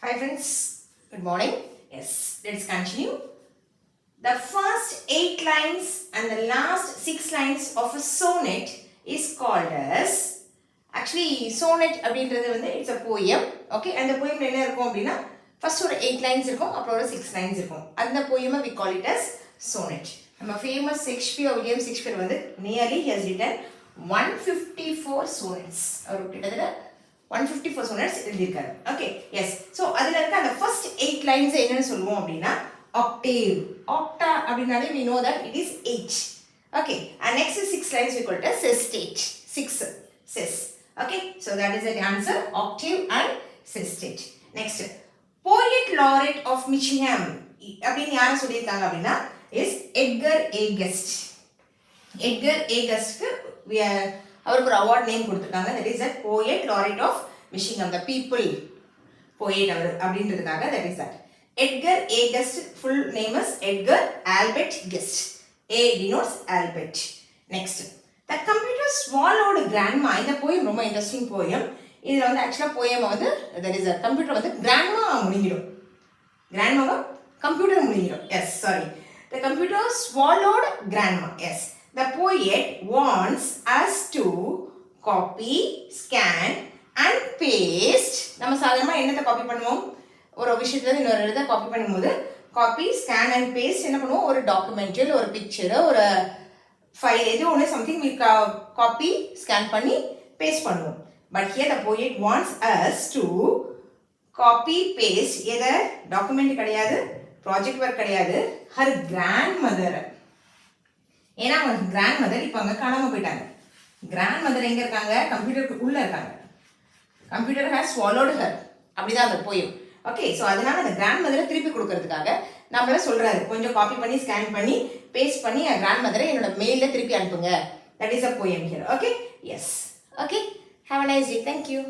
Hi friends, good morning. Yes, let's continue. The first 8 lines and the last 6 lines of a sonnet is called as actually sonnet அப்படின்றது வந்து it's a poem. Okay, and the poem என்ன இருக்கும் அப்படினா first ஒரு 8 lines இருக்கும் அப்புறம் ஒரு 6 lines இருக்கும். அந்த poem we call it as sonnet. நம்ம famous William Shakespeare வந்து nearly he has written 154 sonnets. அவர் கிட்டத்தட்ட 154 sonnets எழுதியிருக்காரு. Okay, yes. So அதில் இருக்க அந்த first 8 lines என்னன்னு சொல்லுவோம் அப்படின்னா octave. Octa அப்படினாலே we know that it is 8. Okay, and next 6 lines we call it as sestate. 6 ses. Okay, so that is the answer, octave and sestate. Next, poet laureate of Michigan அப்படின்னு யாரை சொல்லியிருக்காங்க அப்படின்னா is Edgar A. Guest. Edgar A. Guestக்கு அவருக்கு ஒரு award name கொடுத்துருக்காங்க, that is the poet laureate of Michigan, the people poet அவர் அப்படின்றதுக்காக, that is that. Edgar A. Guest full name is Edgar Albert Guest. A denotes Albert. Next, the computer swallowed grandma. இந்த poem ரொம்ப interesting poem. இதில் வந்து ஆக்சுவலாக poem வந்து that is a computer வந்து grandma முழுங்கிடும், கிராண்ட்மாவை கம்ப்யூட்டர் முழுங்கிடும். Yes, sorry, the computer swallowed grandma. Yes, the poet wants us to copy, scan and paste. நம்ம சாதாரணமாக என்னத்தை காப்பி பண்ணுவோம், ஒரு விஷயத்துல இன்னொரு இடத்தை காப்பி பண்ணும்போது காப்பி, ஸ்கேன் அண்ட் பேஸ்ட் என்ன பண்ணுவோம், ஒரு டாக்குமெண்ட்டில் ஒரு பிக்சரை ஒரு ஃபைல் எது ஒன்று சம்திங் we காப்பி ஸ்கேன் பண்ணி பேஸ்ட் பண்ணுவோம். But here the poet wants us to copy paste எதை, டாக்குமெண்ட் கிடையாது, ப்ராஜெக்ட் ஒர்க் கிடையாது, ஹர் கிராண்ட் மதர். ஏன்னா அவங்க கிராண்ட் மதர் இப்போ அங்கே காணாமல் போயிட்டாங்க. கிராண்ட் மதர் எங்கே இருக்காங்க, கம்ப்யூட்டருக்கு உள்ளே இருக்காங்க. கம்ப்யூட்டர் ஹேஸ் swallowed her, அப்படிதான் அந்த போயும். ஓகே, ஸோ அதனால அந்த கிராண்ட் மதரை திருப்பி கொடுக்கறதுக்காக நம்மள சொல்றாரு, கொஞ்சம் காப்பி பண்ணி ஸ்கேன் பண்ணி பேஸ்ட் பண்ணி என் கிராண்ட் மதரை என்னோட மெயிலில் திருப்பி அனுப்புங்க. That is a poem here. Okay, yes. Okay, have a nice day. Thank you.